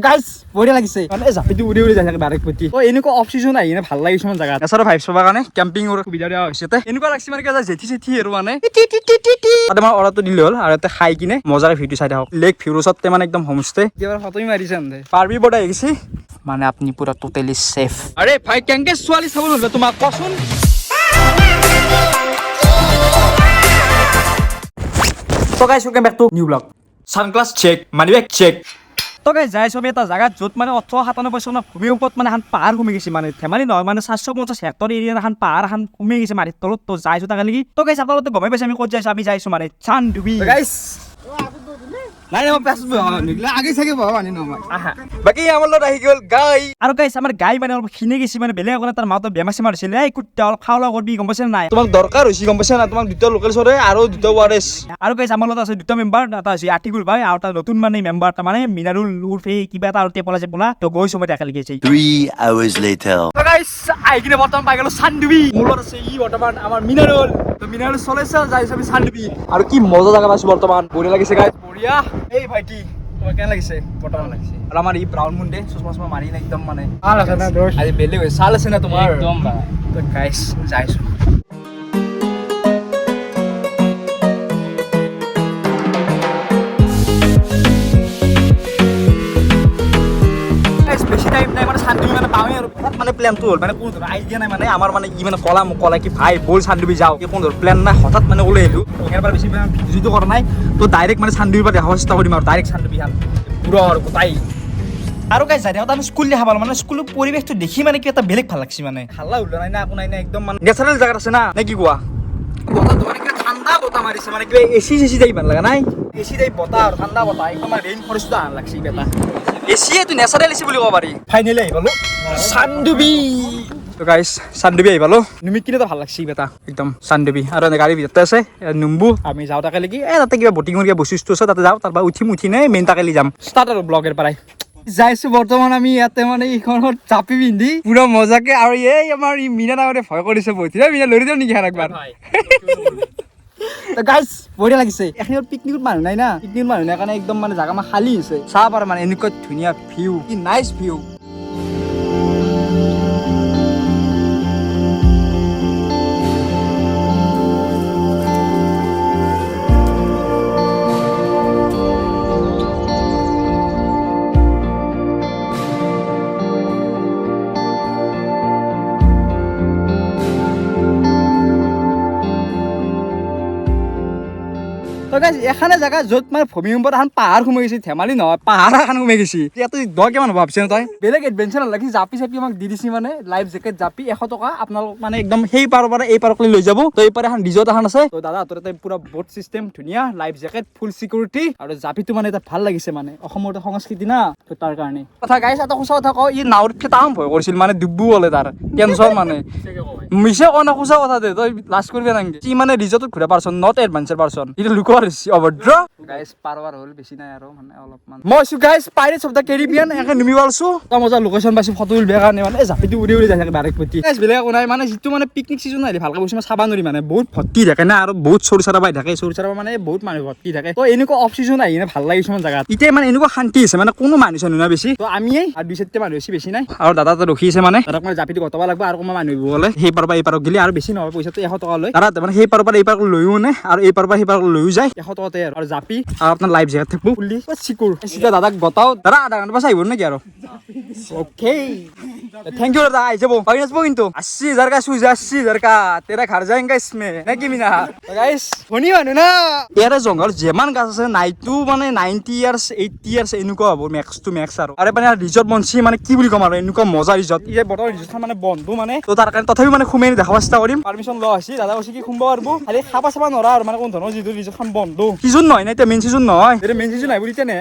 guys বঢ়িয়া লাগিছে মানে জাপিটো উৰি উৰি যাই থাকে ডাইৰেক্ট প্ৰতি তো এনেকুৱা অফ সিজন আহি ভাল লাগে কিছুমান জায়গা এছাৰ ভাইবছ পাবৰ কাৰণে কেম্পিঙৰ সুবিধা দিয়া হৈছে এনেকুৱা লাগছে মানে কিবা জেঠি চেঠি আৰু মানে তাতে মই অৰ্ডাৰটো দিলে হ'ল আৰু ইয়াতে খাই কিনে মজাৰে ভিডিঅ' চাই থাকক লেক ভিউৰ ওচৰতে মানে একদম হোমষ্টে এবাৰ ফটোই মাৰিছে পাৰ্বি বৰ্ড আহি গৈছে মানে আপুনি পুৰা টোটেলি সেফ আৰে ভাই কেংকে ছোৱালী চাব নহ'লে তোমাক কচোন তো guys welcome back to new blog sunglass check money bag check তো গাইস যাই সব এটা জায়গা য'ত মানে 1897 চনত ভূমিকম্পত মানে এখন পাহাৰ কমি গৈছে মানে ধেমালি নহয় মানে 450 হেক্টৰ এৰিয়াৰ এখন পাহাৰ এখন কমি গৈছে মাটিৰ তলত তো যাইছো তাকে লাগি তো গাইস আপোনালোকে গমে পাইছে আমি ক'ত যাইছো আমি যাইছো মানে চানডুবি গাইস নাই মই পেছ নিগলা আগে থাকে বাবা মানি নহয় বাকি আমাৰ লগত আহি গ'ল গাই আৰু গাইস আমাৰ গাই মানে অলপ খিনে গৈছে মানে বেলেগ একো তাৰ মাউত বেমাৰ চেমাৰ হৈছিল এই কুত্তা অলপ খাওলা কৰবি গম পাইছ নাই তোমাক দৰকাৰ হৈছে গম পাইছ না তোমাক দুটা লোকেল চৰে আৰু দুটা ওয়াৰেছ আৰু গাইস আমাৰ লগত আছে দুটা মেম্বাৰ এটা আছে আৰ্টিকুল ভাই আৰু এটা নতুন মানে মেম্বাৰ তাৰ মানে মিনাৰুল উৰ্ফে কিবা এটা আৰু টেপল আছে পোলা তো গৈছো মই দেখা লাগিছে 3 hours later তো গাইস আই কিনে বৰ্তমান পাই গলো চানডুবি মূলত আছে ই বৰ্তমান আমাৰ মিনাৰুল তো মিনাৰুল চলেছে যাইছো আমি চানডুবি আৰু কি মজা জায়গা আছে বৰ্তমান বঢ়িয়া লাগিছে গাইস বঢ়িয়া এই ভাইটি তোমার কেন লাগিছে বর্তমান লাগিছে আর আমার এই ব্রাউন মুন্ডে চশমা মারি না একদম মানে ভাল আছে না দোষ আরে বেলে হই সাল আছে না তোমার একদম তো গাইস যাইছো বেশি টাইম নাই মানে শান্তি মানে পাওই আর মানে প্ল্যান তো হল মানে কোন ধর আইডিয়া নাই মানে আমার মানে ই মানে কলা কি ভাই বল শান্তি যাও কি কোন ধর প্ল্যান না হঠাৎ মানে ওলে এলু এবার বেশি ভিডিও করা নাই তো ডাইরেক্ট মানে শান্তি পা দেখা চেষ্টা করিম আর ডাইরেক্ট শান্তি হান পুরো আর কোথায় আৰু গাইস যাই আমি স্কুল দেখা পালো মানে স্কুলৰ পৰিবেশটো দেখি মানে কি এটা বেলেগ ভাল লাগছি মানে হাল্লা উল্লা নাই না আকো নাই না একদম মানে ন্যাচারাল জায়গা আছে না নাকি কোৱা বতা তোমার কি ঠান্ডা বতা মারিছে মানে কি এসি দেই ভাল লাগা নাই এসি দেই বতা আর ঠান্ডা বতা একদম রেইন ফরেস্ট আন লাগছি বেটা এসি তো ন্যাচারাল এসি বুলি কব পারি ফাইনালি আই পালো চানডুবি তো গাইস চানডুবি আই পালো নিমি কিনে তো ভাল লাগছি বেটা একদম চানডুবি আর গাড়ি ভিতৰতে আছে নুম্বু আমি যাও তাকে লাগি তাতে কিবা বটিং কিবা বৈশিষ্ট্য আছে তাতে যাও তাৰপৰা উঠি নে মেইন তাকে যাম ষ্টাৰ্ট আৰু ব্লগেৰ পৰাই যাইছো বৰ্তমান আমি ইয়াতে মানে এইখনত চাপি পিন্ধি পুৰা মজাকে আৰু এই আমাৰ ই মিনা নামৰে ভয় কৰিছে বহিছে মিনা লৰি যাও নেকি একবাৰ গাইস বঢ়িয়া লাগিছে এখানে পিকনিকত মানুহ নাই না পিকনিকত মানুহ নাই কাৰণে একদম মানে জাগা মানে খালী হৈছে চাহ পাৰ মানে এনেকুৱা ধুনীয়া ভিউ কি নাইস ভিউ এখানে জায়গা য'ত মানে ভূমিকম্পত এখন পাহাৰ সোমাই গৈছে ধেমালি নহয় পাহাৰ এখন সোমাই গৈছে ইয়াতো দ কিমান ভাবছে তই বেলেগ এডভেঞ্চাৰ নালাগি জাপি চাপি আমাক দি দিছি মানে লাইফ জেকেট জাপি 100 টকা আপোনালোক মানে একদম সেই পাৰৰ পৰা এই পাৰক লৈ যাব তো এই পাৰে এখন ৰিজৰ্ট এখন আছে তো দাদা হাততে পুৰা বোট চিষ্টেম ধুনীয়া লাইফ জেকেট ফুল সিকিউৰিটি আৰু জাপিটো মানে এটা ভাল লাগিছে মানে অসমৰ সংস্কৃতি না তো তাৰ কাৰণে কথা গাইছ এটা সঁচা কথা কওঁ ই নাৱত ফেটাম ভয় কৰিছিল মানে ডুবু হ'লে তাৰ কেঞ্চৰ মানে মিছা কোৱা না সঁচা কথা দে তই লাজ কৰিবি নাংগে কি মানে ৰিজৰ্টত ঘূৰা পাৰছন নট এডভেঞ্চাৰ পাৰছন ইটো লুকোৱাৰ অভদ্ৰ গাইস পাৰৱাৰ হ'ল বেছি নাই আৰু মানে অলপমান মই আছো guys pirates of the Caribbean একে নিমি পাৰছো তা মজা লোকেশ্যন পাইছো ফটো উলিয়াৰ কাৰণে মানে জাপিটো উৰি উৰি যাই থাকে ডাইৰেক্ট প্ৰতি গাইস বেলেগ একো নাই মানে যিটো মানে পিকনিক সিজন আহিলে ভালকৈ বস্তু চাবা নোৱাৰি মানে বহুত ভৰ্তি থাকে না আৰু বহুত সৰু চাৰা পাই থাকে সৰু চাৰা মানে বহুত মানুহ ভৰ্তি থাকে তো এনেকুৱা অফ সিজন আহি ভাল লাগে কিছুমান জায়গা এতিয়া মানে এনেকুৱা শান্তি আছে মানে কোনো মানুহ চানুহ নাই বেছি তো আমি আৰু দুই চাৰিটা মানুহ বেছি নাই আৰু দাদা ৰখি আছে মানে তাক মানে জাপিটো গটাব লাগিব আৰু কোনোবা মানুহ গ'লে সেই পাৰ পৰা এই পাৰক গেলি আৰু বেছি নহয় পইচাটো 100 টকা লয় দাদা মানে সেই পাৰৰ পৰা এই পাৰক লৈও নে আৰু এই পাৰৰ পৰা সেই পাৰক লৈও যায় 100 টকাতে আৰু জাপি আৰু আপোনাৰ লাইফ জেকেট থাকব ফুলি সিকিউৰ সিধা দাদাক বতাও দাদা আধা ঘণ্টা পাছ আহিব নেকি আৰু ওকে থ্যাংক ইউ দাদা আই যাব পাই নাচবো কিন্তু 80000 का सूझ 80000 का तेरा घर जाएगा इसमें नहीं मिना गाइस ধনী মানুহ না ইয়াৰে জংগল যেমান গাছ আছে নাইটো মানে 90 ইয়াৰ্স 80 ইয়াৰ্স এনেকুৱা হ'ব ম্যাক্স টু ম্যাক্স আৰু আৰে মানে ৰিজৰ্ট বনছি মানে কি বুলি কম আৰু এনেকুৱা মজা ৰিজৰ্ট এই বতৰ ৰিজৰ্টখন মানে বন্ধু মানে তো তাৰ কাৰণে তথাপি মানে খুমেনি দেখা চেষ্টা কৰিম পাৰমিশন লোৱা হৈছে দাদা কৈছে কি খুমব পাৰবো খালি খাবা চাবা নৰা আৰু মানে কোন ধৰণৰ যিটো ৰিজৰ্টখন বন্ধু সিজন নহয় না এতিয়া মেইন সিজন নহয় এটা মেইন সিজন আহিব এতিয়া নে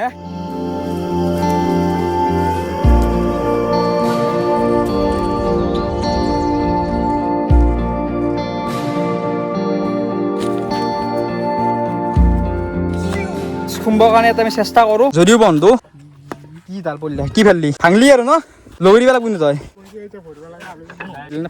খুম্বৰ কাৰণে আমি চেষ্টা কৰো যদিও বন্ধু কি ডাল পড়লি কি ফেললি ভাঙলি আৰু ন লগৰি বেলা কোন তই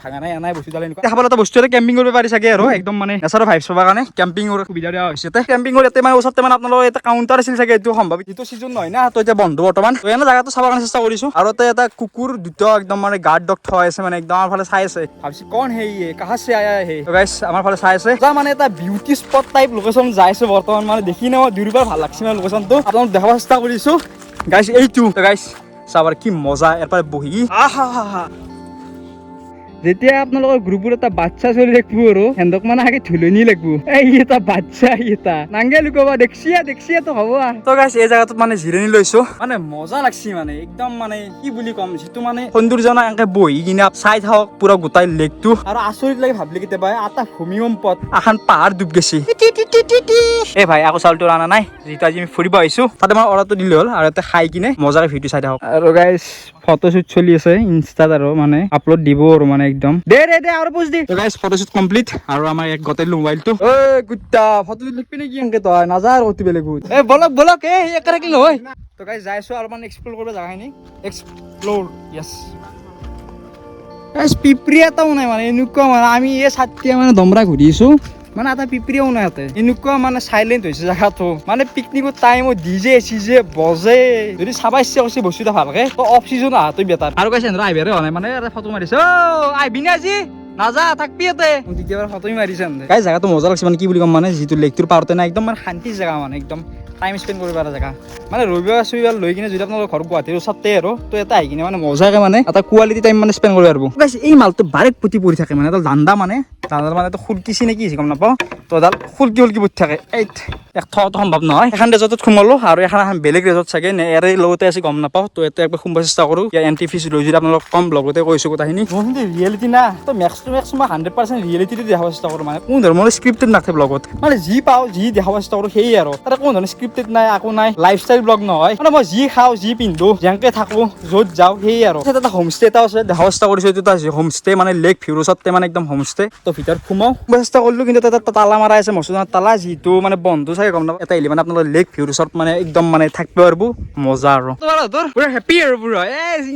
ভাঙা নাই নাই বস্তু দালে দেখা পালে এটা বস্তু এটা কেম্পিং কৰিব পাৰি চাগে আৰু একদম মানে নেচাৰৰ ভাইবছ পাবৰ কাৰণে কেম্পিঙৰ সুবিধা দিয়া হৈছে কেম্পিঙৰ ইয়াতে মানে ওচৰতে মানে আপোনালোকৰ এটা কাউণ্টাৰ আছিল চাগে এইটো সম্ভৱ যিটো চিজন নহয় না তো এতিয়া বন্ধ বৰ্তমান তো এনে জাগাটো চাবৰ কাৰণে চেষ্টা কৰিছো আৰু এটা কুকুৰ দুটা একদম মানে গাৰ্ড ডগ থোৱা আছে মানে একদম আমাৰ ফালে চাই আছে ভাবিছি কোন হেই কাহা সে আয়া হে তো গাইস আমাৰ ফালে চাই আছে যা মানে এটা বিউটি স্পট টাইপ লোকেশ্যন যাইছে বৰ্তমান মানে দেখি ন দুইবাৰ ভাল লাগছে মানে লোকেশ্যনটো আপোনালোক দেখাব চেষ্টা কৰিছো গাইস এইটো তো গাইস চাবৰ কি মজা এৰপৰা বহি আহা হা হা যেতিয়া আপোনালোকৰ গ্ৰুপৰ এটা বাচ্চা চলি থাকিব আৰু সিহঁতক মানে আগে ধুলনি লাগব এই এটা বাচ্চা এটা নাংগে লুকাবা দেখছিয়া তো হ'ব তো গাইছ এই জায়গাটোত মানে জিৰণি লৈছো মানে মজা লাগছি মানে একদম মানে কি বুলি কম যিটো মানে সৌন্দৰ্য না এনেকে বহি কিনে চাই থাকক পুৰা গোটাই লেকটো আৰু আচৰিত লাগে ভাবলি কেতিয়াবা এটা ভূমিকম্পত এখন পাহাৰ ডুব গৈছে এই ভাই আকৌ চাউলটো অনা নাই যিটো আজি আমি ফুৰিব আহিছো তাতে মানে অৰ্ডাৰটো দিলে হ'ল আৰু এটা খাই কিনে মজাকে ভিডিঅ' চাই থাকক আৰু গাইছ ফটোশ্বুট চলি আছে ইনষ্টাত আৰু মানে আপলোড দিব আৰু মানে একদম দে আৰু পোষ্ট দি তো গাইস ফটোশ্বুট কমপ্লিট আৰু আমাৰ এক গতেল মোবাইলটো ঐ গুত্তা ফটো লিখবি নেকি এনেকে তই নাযাৰ অতি বেলেগ এ বলক এই একাৰে কি নহয় তো গাইস যাইছো আৰু মানে এক্সপ্লোৰ কৰিব জাগাখিনি এক্সপ্লোৰ ইয়েস গাইস পিপৰি এটাও নাই মানে এনেকুৱা মানে আমি এই ছাতিয়া মানে দমৰা ঘূৰিছো মানে এটা পিপৰিও নাই ইয়াতে এনেকুৱা মানে চাইলেণ্ট হৈছে জাগাটো মানে পিকনিকৰ টাইমত ডিজে চিজে বজে যদি চাবা ইচ্ছা কৰিছে বস্তু এটা ভালকে তো অফ চিজন আহাটো বেটাৰ আৰু কৈছে আহিবাৰে হোৱা নাই মানে ফটো মাৰিছে আহিবি নে আজি নাযা থাকবি ইয়াতে দ্বিতীয়বাৰ ফটোই মাৰিছে গাইছ জাগাটো মজা লাগছে মানে কি বুলি ক'ম মানে যিটো লেকটোৰ পাৰতে না একদম মানে শান্তিৰ জেগা মানে একদম টাইম স্পেণ্ড কৰিব পৰা জেগা মানে ৰবিবাৰ লৈ কিনে যদি আপোনালোকৰ ঘৰ গুৱাহাটীৰ ওচৰতে আৰু তো এটা আহি কিনে মানে মজাকে মানে এটা কোৱালিটি টাইম মানে স্পেণ্ড কৰিব পাৰিব গাইছ এই মালটো বাৰেক পুতি পৰি থাকে মানে এডাল দাণ্ডা মানে তো খুলকিছি নে কি গম নাপাওঁ তো এডাল খুলকি পৰি থাকে এই এক থকাটো সম্ভৱ নহয় এখন ৰেজৰ্টত সোমালো আৰু এখন বেলেগ ৰেজৰ্ট চাগে নে ইয়াৰে লগতে আছে গম নাপাওঁ তো ইয়াতে একবাৰ সোমাব চেষ্টা কৰোঁ এণ্ট্ৰি ফিজ লৈ যদি আপোনালোক কম লগতে কৈছোঁ কথাখিনি কিন্তু ৰিয়েলিটি না তো মেক্স মই 100% ৰিয়েলিটিটো দেখাব চেষ্টা কৰোঁ মানে কোনো ধৰণৰ স্ক্ৰিপ্টেড নাথাকে ব্লগত মানে যি পাওঁ যি দেখাব চেষ্টা কৰোঁ সেয়ে আৰু তাতে কোনো ধৰণৰ স্ক্ৰিপ্টেড নাই একো নাই লাইফষ্টাইল ব্লগ নহয় মানে মই যি খাওঁ যি পিন্ধো যেনেকে থাকো য'ত যাওঁ সেয়ে আৰু এটা হোমষ্টে এটা আছে দেখাব চেষ্টা কৰিছোঁ এইটো এটা হোমষ্টে মানে লেক ভিউৰ ওচৰতে মানে একদম হোমষ্টে তো ভিতৰত সোমাওঁ চেষ্টা কৰিলোঁ কিন্তু তাতে তালা মাৰা আছে মচুদাৰ তালা যিটো মানে বন্ধু চাগে গম নাপাওঁ এটা আহিলে মানে আপোনালোকৰ লেক ভিউৰ ওচৰত মানে একদম মানে থাকিব পাৰিব মজা আৰু পুৰা হেপী আৰু পুৰা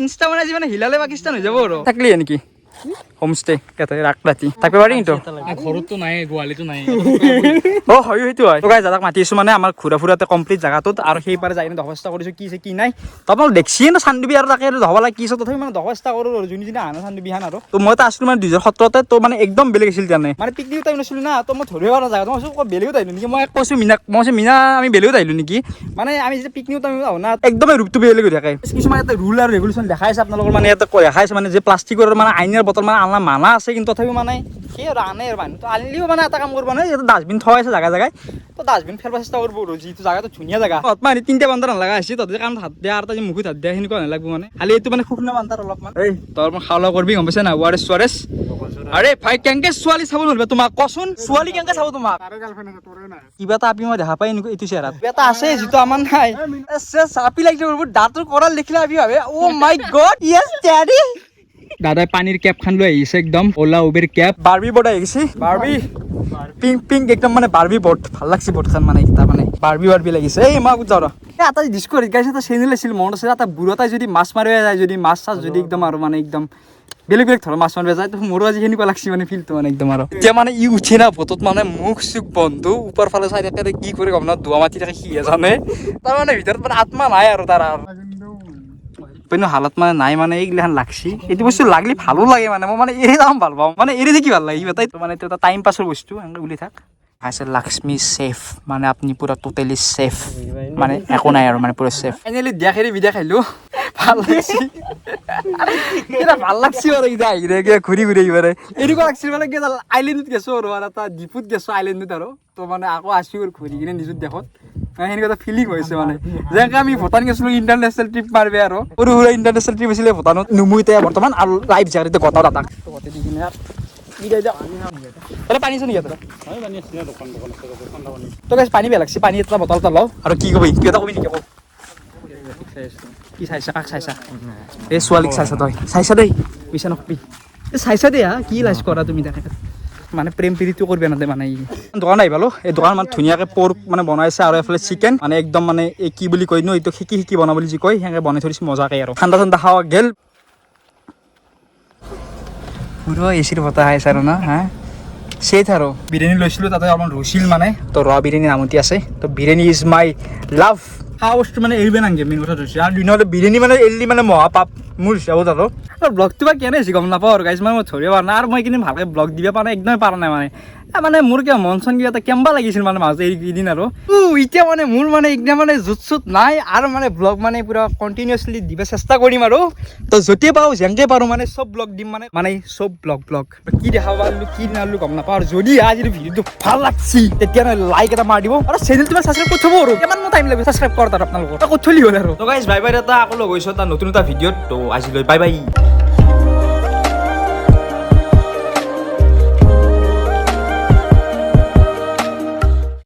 ইনষ্টা মানে আজি মানে হিলালে পাকিস্তান হৈ যাব আৰু থাকলি নেকি হোমষ্টে কেতে ৰাতি থাকিব পাৰি কিন্তু ঘৰতো নাই গোৱালিতো নাই হয় সেইটো হয় তো গাইছ দাদাক মাতিছো মানে আমাৰ ঘূৰা ফুৰাতে কমপ্লিট জাগাটোত আৰু সেইপাৰে যাই কিনে দেখাব চেষ্টা কৰিছো কি আছে কি নাই তো আপোনালোক দেখছিয়ে না চান্দুবি আৰু তাকে দেখাব লাগে কি আছে তথাপি মানে দেখাব চেষ্টা কৰোঁ আৰু যোনদিনা আনা চান্দুবি হান আৰু তো মই তো আছিলো মানে 2017 তো মানে একদম বেলেগ আছিল জানে মানে পিকনিক টাইম নাছিলো না তো মই ধৰিব পৰা জাগাটো মই কৈছোঁ বেলেগত আহিলো নেকি মই কৈছোঁ মিনা আমি বেলেগত আহিলো নেকি মানে আমি যেতিয়া পিকনিক টাইম আহোঁ না একদমেই ৰূপটো বেলেগ হৈ থাকে কিছুমান এটা ৰুল আৰু ৰেগুলেশ্যন দেখাইছে আপোনালোকৰ মানে ইয়াতে দেখাইছে মানে যে প্লাষ্টিকৰ মানে আইনৰ বটল মানে আনা মানা আছে কিন্তু তথাপিও মানে সেই আৰু আনে আৰু মানুহ তো আনিলেও মানে এটা কাম কৰিব নহয় ইয়াতে ডাষ্টবিন থোৱা আছে জেগাই তো ডাষ্টবিন ফেৰব চেষ্টা কৰিব আৰু যিটো জেগাটো ধুনীয়া জেগা মানে 3টা বান্দাৰ নালাগা হৈছে তহঁতে কাৰণ হাত দিয়া আৰু তাজি মুখত হাত দিয়া সেনেকুৱা নালাগিব মানে খালি এইটো মানে শুকনা বান্দাৰ অলপমান এই তই মই খাওয়া কৰিবি গম পাইছে না ৱাৰেছ আৰে ভাই কেনেকে ছোৱালী চাব নোৱাৰিবা তোমাক কচোন ছোৱালী কেনেকে চাব তোমাক কিবা এটা আপি মই দেখা পাই এনেকুৱা এইটো চেহেৰাত কিবা এটা আছে যিটো আমাৰ নাই চাপি লাগি যাব দাঁতৰ কৰাল দেখিলে আপি ভাবে অ মাই গড ইয়েছ ডেডি দাদাই পানীৰ কেপ খান লৈ আহিছে একদম ওলা উবেৰ কেপ বাৰ্বি বৰ্ড আহিছে বাৰ্বি পিংক একদম মানে বাৰ্বি বৰ্ড ভাল লাগছে বৰ্ড খান মানে এটা মানে বাৰ্বি লাগিছে এই মই যাওঁ এটা ডিস্কো গাইছে এটা চেনেল আছিল মনত আছে এটা বুঢ়া তাই যদি মাছ মাৰিব যায় যদি মাছ চাছ যদি একদম আৰু মানে একদম বেলেগ ধৰণৰ মাছ মাৰিব যায় তো মোৰো আজি সেনেকুৱা লাগছে মানে ফিলটো মানে একদম আৰু এতিয়া মানে ই উঠে না ভোটত মানে মুখ চুখ বন্ধু ওপৰ ফালে চাই থাকে কি কৰি গম না ধোৱা মাতি থাকে সিয়ে জানে তাৰ মানে ভিতৰত মানে আত্মা নাই আৰু তাৰ কিন্তু হালত মানে নাই মানে এইগিলাখান লাগছি এইটো বস্তু লাগলি ভালো লাগে মানে মই মানে এৰি যাম ভাল পাওঁ মানে এৰি দেখি ভাল লাগে তাই মানে এটা টাইম পাছৰ বস্তু এনেকৈ বুলি থাক আছে লক্ষ্মী সেফ মানে আপুনি পুৰা টোটেলি সেফ মানে একো নাই আৰু মানে পুৰা সেফ ফাইনেলি দিয়া খেলি বিদায় খাইলো ভাল লাগছি এটা ভাল লাগছি আৰু এতিয়া আহি ঘূৰি আহিবাৰে এনেকুৱা লাগছিল মানে কি আইলেণ্ডত গেছো আৰু এটা দ্বীপত গেছো আইলেণ্ডত আৰু তো মানে আকৌ আছো আৰু ঘূৰি কিনে নিজৰ দেশত সেনেকুৱা এটা ফিলিং হৈছে মানে যেনেকৈ আমি ভূটান গৈছিলোঁ ইণ্টাৰনেশ্যনেল ট্ৰিপ মাৰিবে আৰু সৰু সুৰা ইণ্টাৰনেশ্যনেল ট্ৰিপ হৈছিলে ভূটানত নুমুইতে বৰ্তমান আৰু লাইভ জেগাতে গতাও দাদাক গতে দি কিনে পানী আছে নেকি তো গাইছ পানী বেয়া লাগছে পানী এটা বটল এটা লওঁ আৰু কি কবি কিবা এটা কবি নেকি আকৌ কি চাইছা কাক চাইছা এই ছোৱালীক চাইছা তই চাইছা দেই পইচা নকবি চাইছা দেই কি লাজ কৰা তুমি তাকে মানে প্ৰেম প্ৰীতিটো কৰিব নাতে মানে দোকান আহি পালো এই দোকান মানে ধুনীয়াকৈ পৰ্ক মানে বনাইছে আৰু এইফালে চিকেন মানে একদম মানে এই কি বুলি কয় ন এইটো শিকি বনাব বুলি যি কয় সেনেকৈ বনাই থৈছে মজাকৈ আৰু ঠাণ্ডা খাৱা গেল পুৰো এসিৰ বতাহ আইছে আৰু না হা সেই আৰু বিৰিয়ানী লৈছিলোঁ তাতে অলপমান ৰুচিল মানে তো ৰ বিৰিয়ানী নামতি আছে তো বিৰিয়ানী ইজ মাই লাভ খোৱা বস্তু মানে এৰিব নাংগে মেইন কথা হৈছে আৰু দিনতে বিৰিয়ানী মানে এৰিলি মানে মহাপাপ মোৰ হিচাপত আৰু ব্লগটো বা কেনে হৈছে গম নাপাওঁ আৰু গাইজ মানে মই ধৰিব পৰা নাই আৰু মই এইকেইদিন ভালকৈ ব্লগ দিব পৰা নাই একদমেই পৰা নাই মানে মোৰ কিবা মন চন কিবা এটা কেম্বা লাগিছিল মানে মাজতে এইকেইদিন আৰু এতিয়া মানে মোৰ মানে একদম মানে জুত চুত নাই আৰু মানে ব্লগ মানে পুৰা কণ্টিনিউৱাছলি দিব চেষ্টা কৰিম আৰু তো য'তেই পাওঁ যেনেকৈ পাৰোঁ মানে চব ব্লগ দিম মানে চব ব্লগ কি দেখা পালোঁ কি নাপালোঁ গম নাপাওঁ আৰু যদি আজিৰ ভিডিঅ'টো ভাল লাগছি তেতিয়া লাইক এটা মাৰি দিব আৰু চেনেলটো ছাবস্ক্ৰাইব কৰি থ'ব আৰু কিমান টাইম লাগিব ছাবস্ক্ৰাইব কৰা তাত আপোনালোকৰ কৰি থলি হ'ল আৰু তো গাইজ বাই বাই এটা আকৌ লগ হৈছোঁ এটা নতুন এটা ভিডিঅ'ত তো আজিলৈ বাই বাই